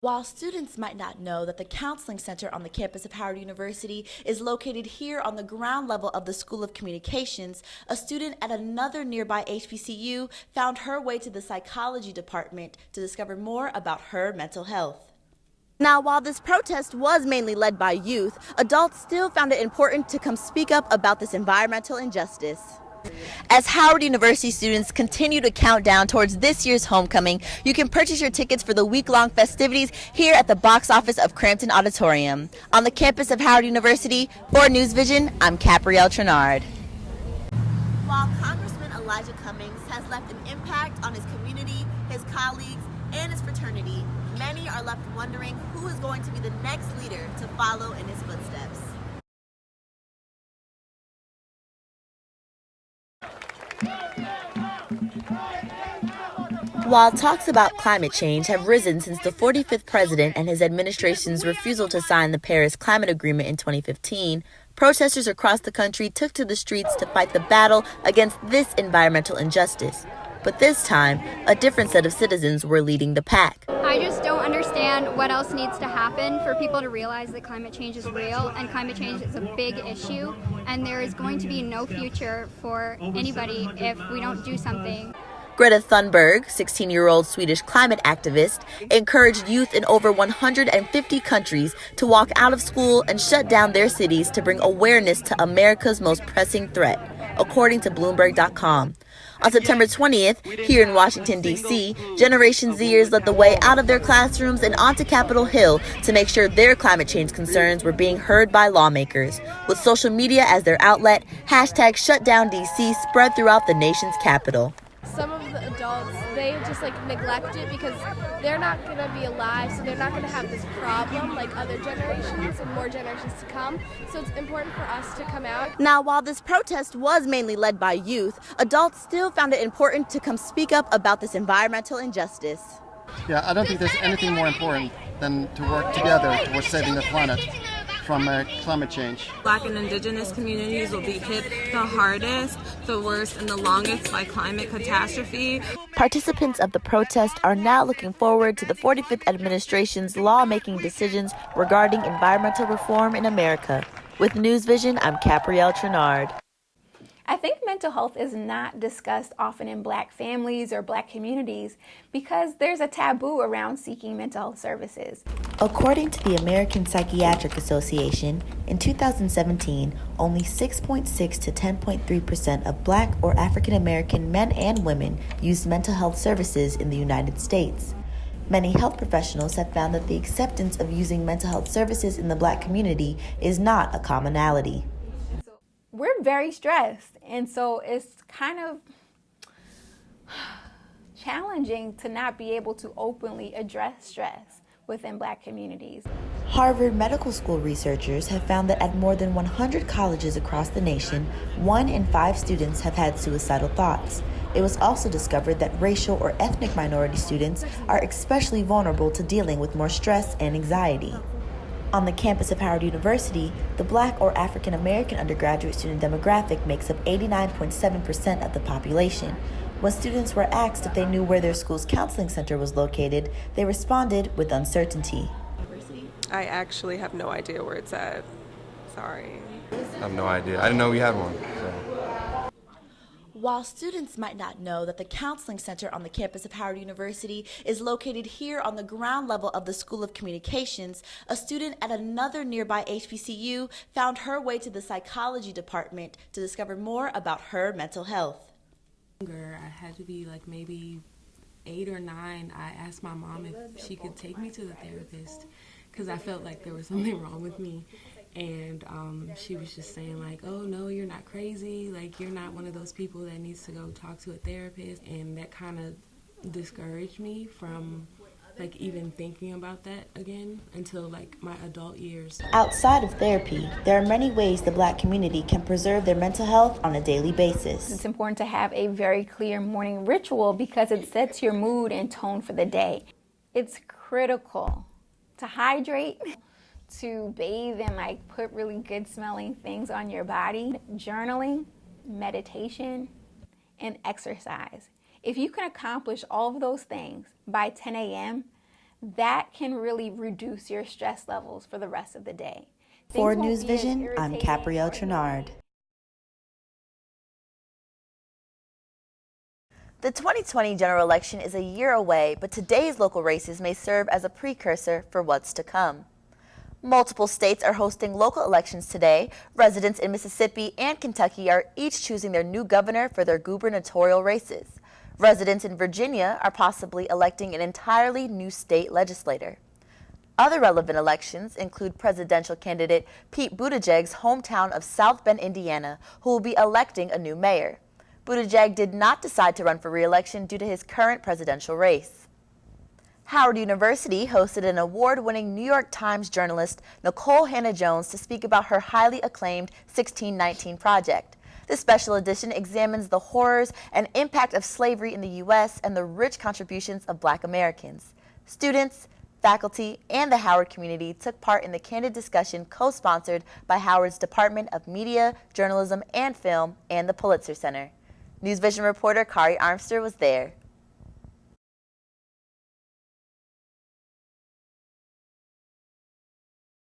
While students might not know that the Counseling Center on the campus of Howard University is located here on the ground level of the School of Communications, a student at another nearby HBCU found her way to the psychology department to discover more about her mental health. Now, while this protest was mainly led by youth, adults still found it important to come speak up about this environmental injustice. As Howard University students continue to count down towards this year's homecoming, you can purchase your tickets for the week-long festivities here at the box office of Crampton Auditorium. On the campus of Howard University, for News Vision, I'm Kaprielle Trenard. While Congressman Elijah Cummings has left an impact on his community, his colleagues, and his fraternity, many are left wondering who is going to be the next leader to follow in his footsteps. While talks about climate change have risen since the 45th president and his administration's refusal to sign the Paris Climate Agreement in 2015, protesters across the country took to the streets to fight the battle against this environmental injustice. But this time, a different set of citizens were leading the pack. I just don't understand what else needs to happen for people to realize that climate change is real and climate change is a big issue, and there is going to be no future for anybody if we don't do something. Greta Thunberg, 16-year-old Swedish climate activist, encouraged youth in over 150 countries to walk out of school and shut down their cities to bring awareness to America's most pressing threat, according to Bloomberg.com. On September 20th, here in Washington, D.C., Generation Zers led the way out of their classrooms and onto Capitol Hill to make sure their climate change concerns were being heard by lawmakers. With social media as their outlet, hashtag #ShutDownDC spread throughout the nation's capital. Some of the adults, they just neglect it because they're not going to be alive, so they're not going to have this problem like other generations and more generations to come. So it's important for us to come out. Now, while this protest was mainly led by youth, adults still found it important to come speak up about this environmental injustice. Yeah, I don't think there's anything more important than to work together towards saving the planet from climate change. Black and Indigenous communities will be hit the hardest, the worst, and the longest by climate catastrophe. Participants of the protest are now looking forward to the 45th administration's lawmaking decisions regarding environmental reform in America. With News Vision, I'm Kaprielle Trenard. I think mental health is not discussed often in Black families or Black communities because there's a taboo around seeking mental health services. According to the American Psychiatric Association, in 2017, only 6.6 to 10.3% of Black or African American men and women used mental health services in the United States. Many health professionals have found that the acceptance of using mental health services in the Black community is not a commonality. We're very stressed, and so it's kind of challenging to not be able to openly address stress within Black communities. Harvard Medical School researchers have found that at more than 100 colleges across the nation, 1 in 5 students have had suicidal thoughts. It was also discovered that racial or ethnic minority students are especially vulnerable to dealing with more stress and anxiety. On the campus of Howard University, the Black or African American undergraduate student demographic makes up 89.7% of the population. When students were asked if they knew where their school's counseling center was located, they responded with uncertainty. I actually have no idea where it's at. Sorry. I have no idea. I didn't know we had one. So. While students might not know that the Counseling Center on the campus of Howard University is located here on the ground level of the School of Communications, a student at another nearby HBCU found her way to the psychology department to discover more about her mental health. I had to be maybe 8 or 9. I asked my mom if she could take me to the therapist because I felt like there was something wrong with me. And she was just saying oh no, you're not crazy, you're not one of those people that needs to go talk to a therapist. And that kind of discouraged me from even thinking about that again until my adult years. Outside of therapy, there are many ways the Black community can preserve their mental health on a daily basis. It's important to have a very clear morning ritual because it sets your mood and tone for the day. It's critical to hydrate, to bathe and put really good smelling things on your body, journaling, meditation, and exercise. If you can accomplish all of those things by 10 a.m., that can really reduce your stress levels for the rest of the day. For Things won't News be as Vision, I'm irritating Kaprielle or Trenard. The 2020 general election is a year away, but today's local races may serve as a precursor for what's to come. Multiple states are hosting local elections today. Residents in Mississippi and Kentucky are each choosing their new governor for their gubernatorial races. Residents in Virginia are possibly electing an entirely new state legislator. Other relevant elections include presidential candidate Pete Buttigieg's hometown of South Bend, Indiana, who will be electing a new mayor. Buttigieg did not decide to run for re-election due to his current presidential race. Howard University hosted an award-winning New York Times journalist, Nicole Hannah-Jones, to speak about her highly acclaimed 1619 project. This special edition examines the horrors and impact of slavery in the U.S. and the rich contributions of Black Americans. Students, faculty, and the Howard community took part in the candid discussion co-sponsored by Howard's Department of Media, Journalism, and Film and the Pulitzer Center. News Vision reporter Kari Armster was there.